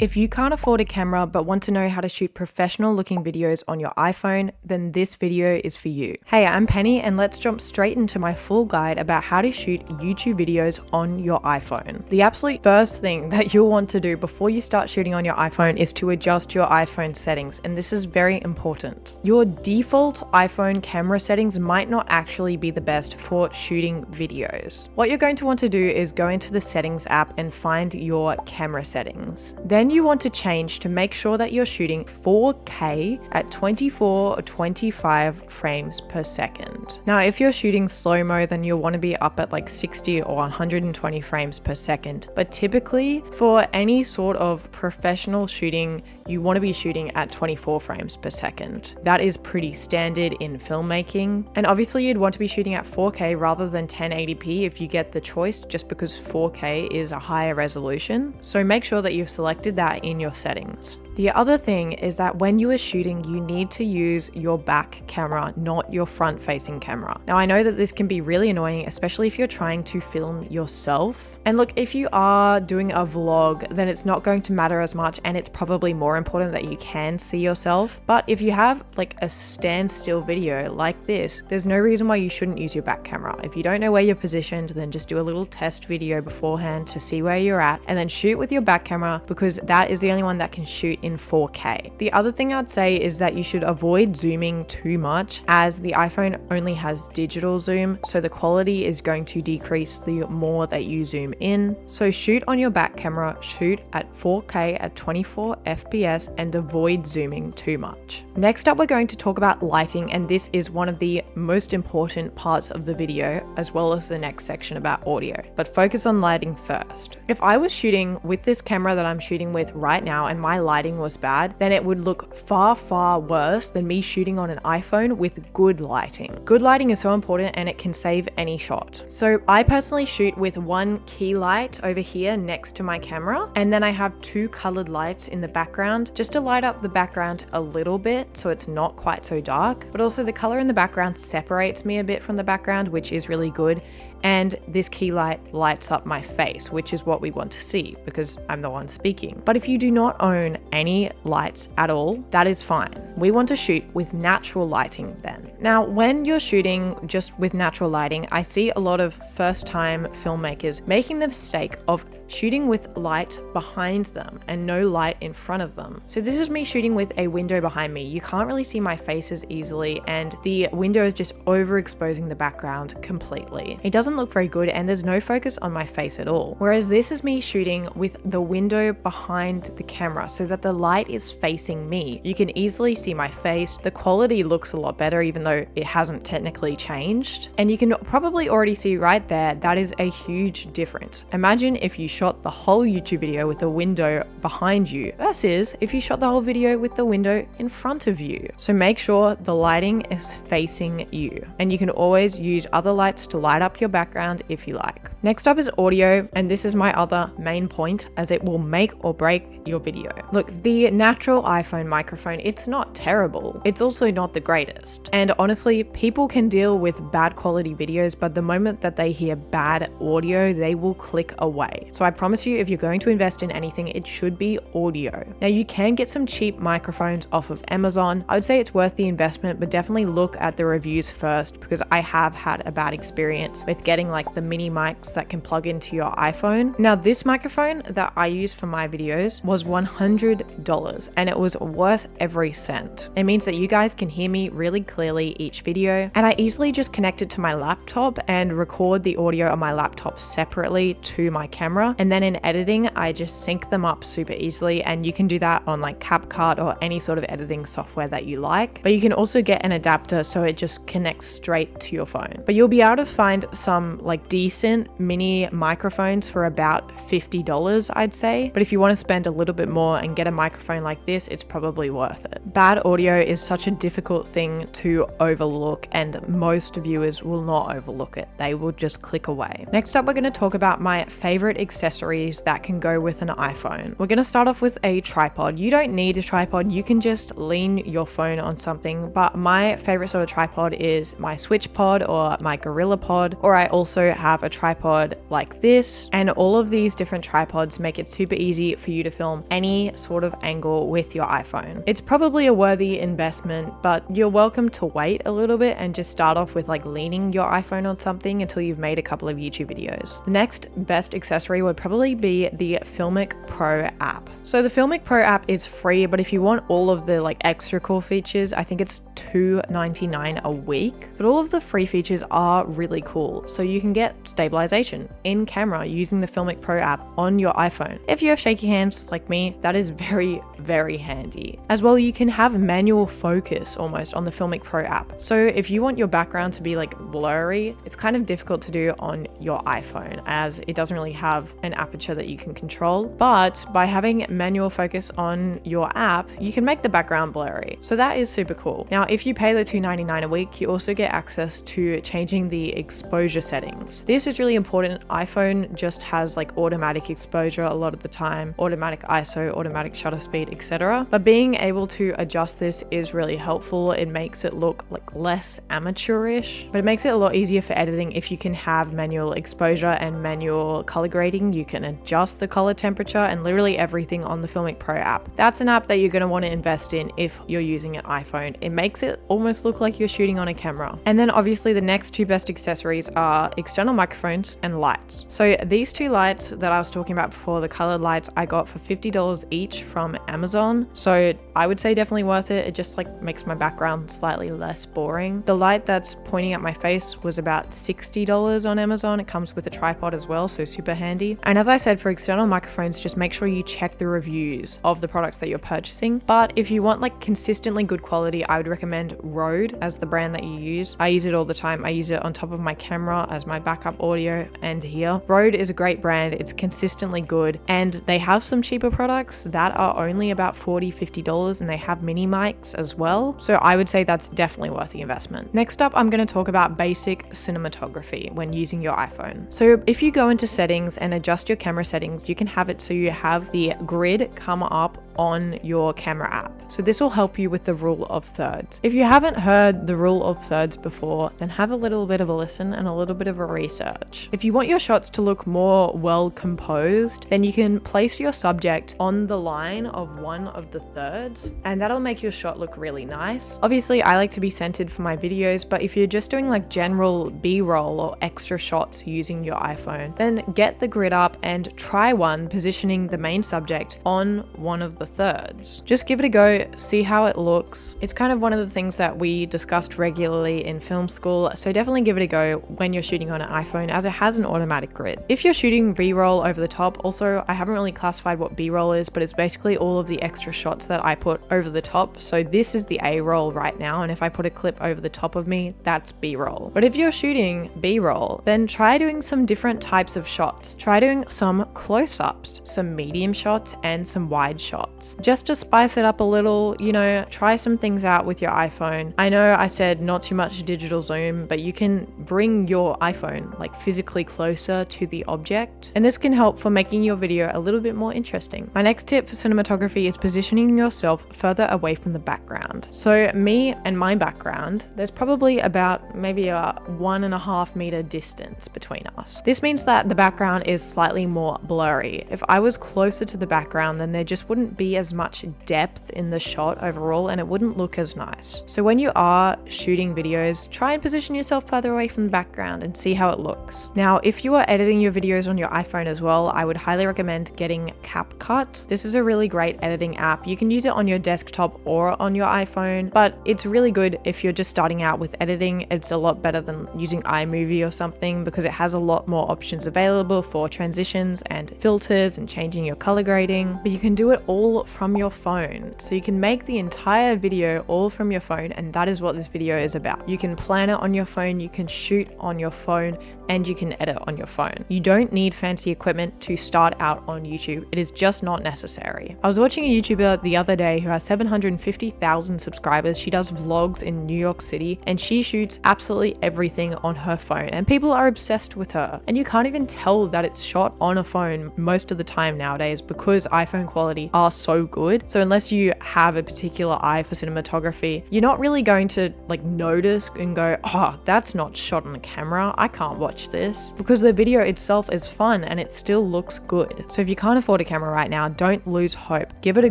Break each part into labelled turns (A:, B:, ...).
A: If you can't afford a camera but want to know how to shoot professional looking videos on your iPhone, then this video is for you. Hey, I'm Penny and let's jump straight into my full guide about how to shoot YouTube videos on your iPhone. The absolute first thing that you'll want to do before you start shooting on your iPhone is to adjust your iPhone settings, and this is very important. Your default iPhone camera settings might not actually be the best for shooting videos. What you're going to want to do is go into the settings app and find your camera settings. Then you want to change to make sure that you're shooting 4K at 24 or 25 frames per second. Now, if you're shooting slow-mo, then you'll want to be up at like 60 or 120 frames per second. But typically, for any sort of professional shooting, you want to be shooting at 24 frames per second. That is pretty standard in filmmaking. And obviously you'd want to be shooting at 4K rather than 1080p if you get the choice, just because 4K is a higher resolution. So make sure that you've selected that in your settings. The other thing is that when you are shooting, you need to use your back camera, not your front-facing camera. Now, I know that this can be really annoying, especially if you're trying to film yourself. And look, if you are doing a vlog, then it's not going to matter as much, and it's probably more important that you can see yourself. But if you have like a standstill video like this, there's no reason why you shouldn't use your back camera. If you don't know where you're positioned, then just do a little test video beforehand to see where you're at, and then shoot with your back camera, because that is the only one that can shoot in 4K. The other thing I'd say is that you should avoid zooming too much, as the iPhone only has digital zoom, so the quality is going to decrease the more that you zoom in. So shoot on your back camera, shoot at 4K at 24 FPS, and avoid zooming too much. Next up, we're going to talk about lighting, and this is one of the most important parts of the video, as well as the next section about audio. But focus on lighting first. If I was shooting with this camera that I'm shooting with right now and my lighting was bad, then it would look far worse than me shooting on an iPhone with good lighting. Good lighting is so important, and it can save any shot. So I personally shoot with one key light over here next to my camera, and then I have two colored lights in the background just to light up the background a little bit so it's not quite so dark, but also the color in the background separates me a bit from the background, which is really good. And this key light lights up my face, which is what we want to see because I'm the one speaking. But if you do not own any lights at all, that is fine. We want to shoot with natural lighting then. Now, when you're shooting just with natural lighting, I see a lot of first-time filmmakers making the mistake of shooting with light behind them and no light in front of them. So this is me shooting with a window behind me. You can't really see my face as easily, and the window is just overexposing the background completely. It doesn't look very good, and there's no focus on my face at all. Whereas this is me shooting with the window behind the camera so that the light is facing me. You can easily see my face. The quality looks a lot better, even though it hasn't technically changed. And you can probably already see right there, that is a huge difference. Imagine if you shot the whole YouTube video with the window behind you versus if you shot the whole video with the window in front of you. So make sure the lighting is facing you, and you can always use other lights to light up your background if you like. Next up is audio, and this is my other main point, as it will make or break your video. Look, the natural iPhone microphone, it's not terrible. It's also not the greatest. And honestly, people can deal with bad quality videos, but the moment that they hear bad audio, they will click away. So I promise you, if you're going to invest in anything, it should be audio. Now, you can get some cheap microphones off of Amazon. I would say it's worth the investment, but definitely look at the reviews first, because I have had a bad experience with getting like the mini mics that can plug into your iPhone. Now, this microphone that I use for my videos was $100, and it was worth every cent. It means that you guys can hear me really clearly each video, and I easily just connect it to my laptop and record the audio on my laptop separately to my camera. And then in editing, I just sync them up super easily, and you can do that on like CapCut or any sort of editing software that you like. But you can also get an adapter so it just connects straight to your phone. But you'll be able to find some like decent mini microphones for about $50, I'd say. But if you want to spend a little bit more and get a microphone like this, it's probably worth it. Bad audio is such a difficult thing to overlook, and most viewers will not overlook it. They will just click away. Next up, we're going to talk about my favorite accessories accessories that can go with an iPhone. We're going to start off with a tripod. You don't need a tripod, you can just lean your phone on something, but my favorite sort of tripod is my Switch Pod or my Gorilla Pod, or I also have a tripod like this, and all of these different tripods make it super easy for you to film any sort of angle with your iPhone. It's probably a worthy investment, but you're welcome to wait a little bit and just start off with like leaning your iPhone on something until you've made a couple of YouTube videos. The next best accessory would probably be the Filmic Pro app. So the Filmic Pro app is free, but if you want all of the like extra cool features, I think it's $2.99 a week. But all of the free features are really cool. So you can get stabilization in camera using the Filmic Pro app on your iPhone. If you have shaky hands like me, that is very, very handy. As well, you can have manual focus almost on the Filmic Pro app. So if you want your background to be like blurry, it's kind of difficult to do on your iPhone as it doesn't really have an aperture that you can control. But by having manual focus on your app, you can make the background blurry. So that is super cool. Now, if you pay the $2.99 a week, you also get access to changing the exposure settings. This is really important. iPhone just has like automatic exposure a lot of the time, automatic ISO, automatic shutter speed, etc. But being able to adjust this is really helpful. It makes it look like less amateurish, but it makes it a lot easier for editing if you can have manual exposure and manual color grading. You can adjust the color temperature and literally everything on the Filmic Pro app. That's an app that you're going to want to invest in if you're using an iPhone. It makes it almost look like you're shooting on a camera. And then obviously the next two best accessories are external microphones and lights. So these two lights that I was talking about before, the colored lights, I got for $50 each from Amazon. So I would say definitely worth it. It just like makes my background slightly less boring. The light that's pointing at my face was about $60 on Amazon. It comes with a tripod as well, so super handy. And as I said, for external microphones, just make sure you check the reviews of the products that you're purchasing. But if you want like consistently good quality, I would recommend Rode as the brand that you use. I use it all the time. I use it on top of my camera as my backup audio and here. Rode is a great brand. It's consistently good, and they have some cheaper products that are only about $40, $50, and they have mini mics as well. So I would say that's definitely worth the investment. Next up, I'm going to talk about basic cinematography when using your iPhone. So if you go into settings and adjust your camera settings, you can have it so you have the grid come up on your camera app. So this will help you with the rule of thirds. If you haven't heard the rule of thirds before, then have a little bit of a listen and a little bit of a research. If you want your shots to look more well composed, then you can place your subject on the line of one of the thirds, and that'll make your shot look really nice. Obviously, I like to be centered for my videos, but if you're just doing like general B-roll or extra shots using your iPhone, then get the grid up and try one positioning the main subject on one of the thirds. Just give it a go, see how it looks. It's kind of one of the things that we discussed regularly in film school, so definitely give it a go when you're shooting on an iPhone as it has an automatic grid. If you're shooting B-roll over the top, also I haven't really classified what B-roll is, but it's basically all of the extra shots that I put over the top. So this is the A-roll right now, and if I put a clip over the top of me, that's B-roll. But if you're shooting B-roll, then try doing some different types of shots. Try doing some close-ups, some medium shots, and some wide shots. Just to spice it up a little, you know, try some things out with your iPhone. I know I said not too much digital zoom, but you can bring your iPhone like physically closer to the object, and this can help for making your video a little bit more interesting. My next tip for cinematography is positioning yourself further away from the background. So me and my background, there's probably about maybe a 1.5 meter distance between us. This means that the background is slightly more blurry. If I was closer to the background, then there just wouldn't be as much depth in the shot overall, and it wouldn't look as nice. So when you are shooting videos, try and position yourself further away from the background and see how it looks. Now, if you are editing your videos on your iPhone as well, I would highly recommend getting CapCut. This is a really great editing app. You can use it on your desktop or on your iPhone, but it's really good if you're just starting out with editing. It's a lot better than using iMovie or something because it has a lot more options available for transitions and filters and changing your color grading, but you can do it all all from your phone. So you can make the entire video all from your phone, and that is what this video is about. You can plan it on your phone, you can shoot on your phone, and you can edit on your phone. You don't need fancy equipment to start out on YouTube. It is just not necessary. I was watching a YouTuber the other day who has 750,000 subscribers. She does vlogs in New York City, and she shoots absolutely everything on her phone, and people are obsessed with her. And you can't even tell that it's shot on a phone most of the time nowadays because iPhone quality are so good. So unless you have a particular eye for cinematography, you're not really going to like notice and go, oh, that's not shot on a camera, I can't watch this, because the video itself is fun and it still looks good. So if you can't afford a camera right now, don't lose hope. Give it a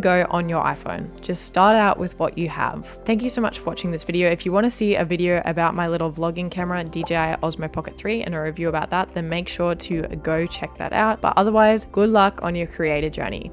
A: go on your iPhone. Just start out with what you have. Thank you so much for watching this video. If you want to see a video about my little vlogging camera, DJI Osmo Pocket 3, and a review about that, then make sure to go check that out. But otherwise, good luck on your creator journey.